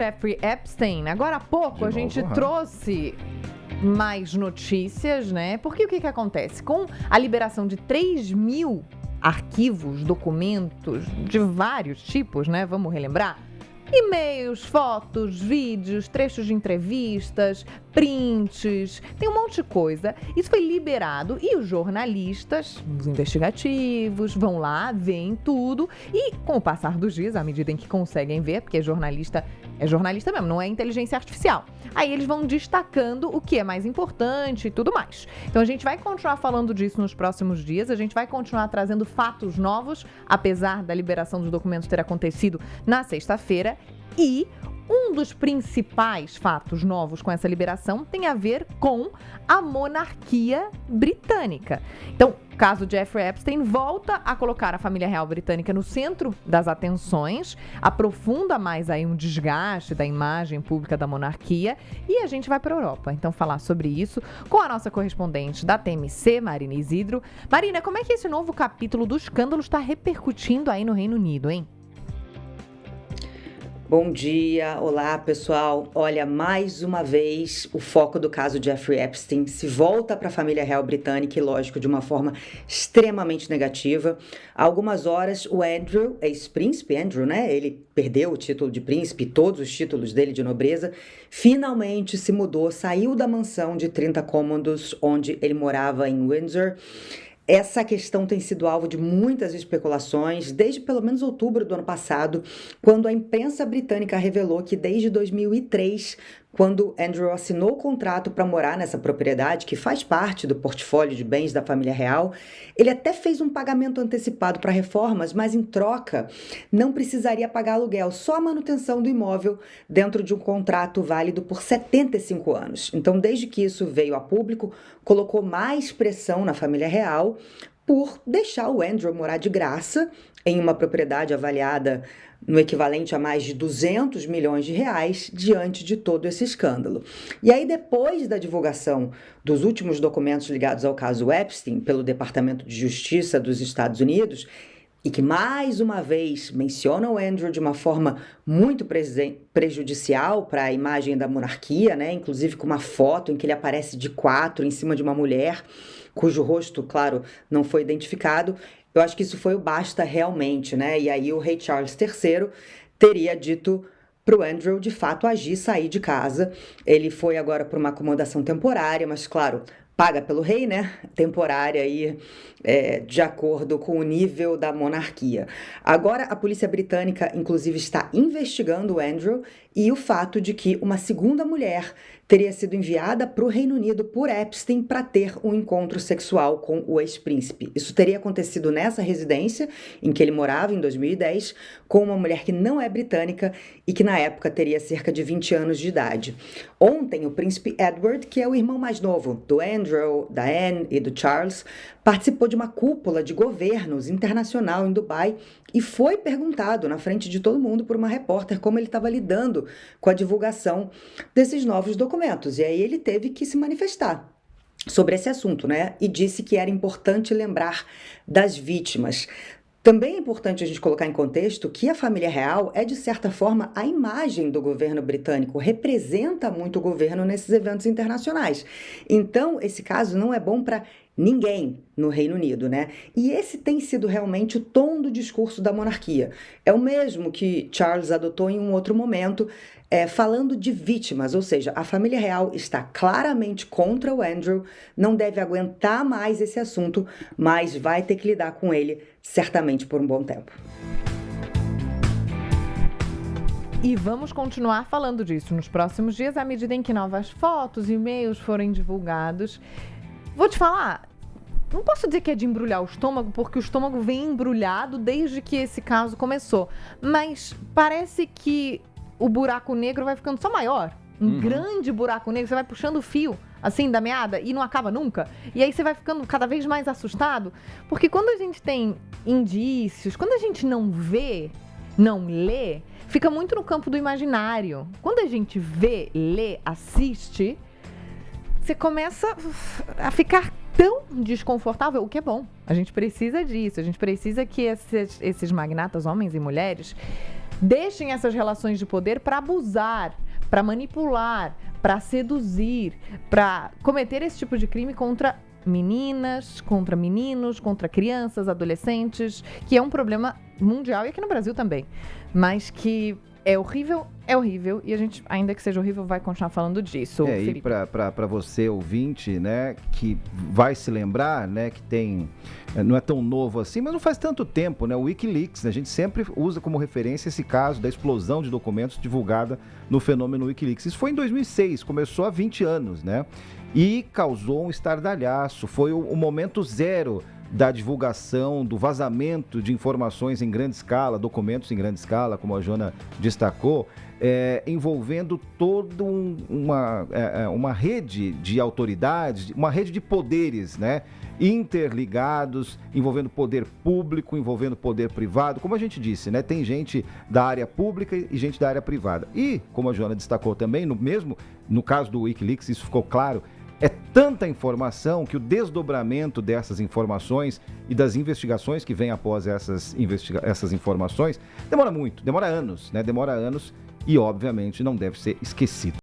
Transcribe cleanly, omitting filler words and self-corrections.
Jeffrey Epstein. Agora há pouco a gente trouxe mais notícias, né? Porque o que acontece? Com a liberação de 3.000 arquivos, documentos de vários tipos, né? Vamos relembrar? E-mails, fotos, vídeos, trechos de entrevistas, prints, tem um monte de coisa. Isso foi liberado e os jornalistas, os investigativos, vão lá, veem tudo e, com o passar dos dias, à medida em que conseguem ver, porque é jornalista mesmo, não é inteligência artificial. Aí eles vão destacando o que é mais importante e tudo mais. Então a gente vai continuar falando disso nos próximos dias, a gente vai continuar trazendo fatos novos, apesar da liberação dos documentos ter acontecido na sexta-feira. E um dos principais fatos novos com essa liberação tem a ver com a monarquia britânica. Então, o caso Jeffrey Epstein volta a colocar a família real britânica no centro das atenções, aprofunda mais aí um desgaste da imagem pública da monarquia e a gente vai para a Europa, então falar sobre isso com a nossa correspondente da TMC, Marina Isidro. Marina, como é que esse novo capítulo do escândalo está repercutindo aí no Reino Unido, hein? Bom dia, olá pessoal. Olha, mais uma vez o foco do caso Jeffrey Epstein se volta para a família real britânica e, lógico, de uma forma extremamente negativa. Há algumas horas o Andrew, ex-príncipe Andrew, né? Ele perdeu o título de príncipe, todos os títulos dele de nobreza, finalmente se mudou, saiu da mansão de 30 cômodos onde ele morava em Windsor. Essa questão tem sido alvo de muitas especulações desde pelo menos outubro do ano passado, quando a imprensa britânica revelou que desde 2003, quando Andrew assinou o contrato para morar nessa propriedade, que faz parte do portfólio de bens da família real, ele até fez um pagamento antecipado para reformas, mas em troca não precisaria pagar aluguel, só a manutenção do imóvel dentro de um contrato válido por 75 anos. Então, desde que isso veio a público, colocou mais pressão na família real por deixar o Andrew morar de graça em uma propriedade avaliada no equivalente a mais de 200 milhões de reais diante de todo esse escândalo. E aí, depois da divulgação dos últimos documentos ligados ao caso Epstein pelo Departamento de Justiça dos Estados Unidos, e que mais uma vez mencionam o Andrew de uma forma muito prejudicial para a imagem da monarquia, né? Inclusive com uma foto em que ele aparece de quatro em cima de uma mulher, cujo rosto, claro, não foi identificado. Eu acho que isso foi o basta realmente, né? E aí o rei Charles III teria dito para o Andrew, de fato, agir, sair de casa. Ele foi agora para uma acomodação temporária, mas, claro, paga pelo rei, né? Temporária aí, de acordo com o nível da monarquia. Agora, a polícia britânica, inclusive, está investigando o Andrew e o fato de que uma segunda mulher teria sido enviada para o Reino Unido por Epstein para ter um encontro sexual com o ex-príncipe. Isso teria acontecido nessa residência em que ele morava em 2010, com uma mulher que não é britânica e que na época teria cerca de 20 anos de idade. Ontem, o príncipe Edward, que é o irmão mais novo do Andrew, da Anne e do Charles, participou de uma cúpula de governos internacional em Dubai e foi perguntado na frente de todo mundo por uma repórter como ele estava lidando com a divulgação desses novos documentos. E aí ele teve que se manifestar sobre esse assunto, né? E disse que era importante lembrar das vítimas. Também é importante a gente colocar em contexto que a família real é, de certa forma, a imagem do governo britânico, representa muito o governo nesses eventos internacionais. Então, esse caso não é bom para ninguém no Reino Unido, né? E esse tem sido realmente o tom do discurso da monarquia. É o mesmo que Charles adotou em um outro momento, falando de vítimas, ou seja, a família real está claramente contra o Andrew, não deve aguentar mais esse assunto, mas vai ter que lidar com ele certamente por um bom tempo. E vamos continuar falando disso nos próximos dias, à medida em que novas fotos e e-mails forem divulgados. Vou te falar, não posso dizer que é de embrulhar o estômago, porque o estômago vem embrulhado desde que esse caso começou. Mas parece que o buraco negro vai ficando só maior. Grande buraco negro, você vai puxando o fio, assim, da meada e não acaba nunca. E aí você vai ficando cada vez mais assustado. Porque quando a gente tem indícios, quando a gente não vê, não lê, fica muito no campo do imaginário. Quando a gente vê, lê, assiste, você começa a ficar tão desconfortável, o que é bom. A gente precisa disso, a gente precisa que esses magnatas, homens e mulheres, deixem essas relações de poder para abusar, para manipular, para seduzir, para cometer esse tipo de crime contra meninas, contra meninos, contra crianças, adolescentes, que é um problema mundial e aqui no Brasil também, mas que é horrível, e a gente, ainda que seja horrível, vai continuar falando disso. E para você, ouvinte, né, que vai se lembrar, né, que tem, não é tão novo assim, mas não faz tanto tempo, né, o Wikileaks, né, a gente sempre usa como referência esse caso da explosão de documentos divulgada no fenômeno Wikileaks. Isso foi em 2006, começou há 20 anos, né, e causou um estardalhaço, foi o momento zero da divulgação, do vazamento de informações em grande escala, documentos em grande escala, como a Joana destacou, envolvendo toda uma rede de autoridades, uma rede de poderes, né, interligados, envolvendo poder público, envolvendo poder privado. Como a gente disse, né, tem gente da área pública e gente da área privada. E, como a Joana destacou também, no caso do Wikileaks, isso ficou claro, é tanta informação que o desdobramento dessas informações e das investigações que vêm após essas informações demora muito, demora anos, né? Demora anos e, obviamente, não deve ser esquecido.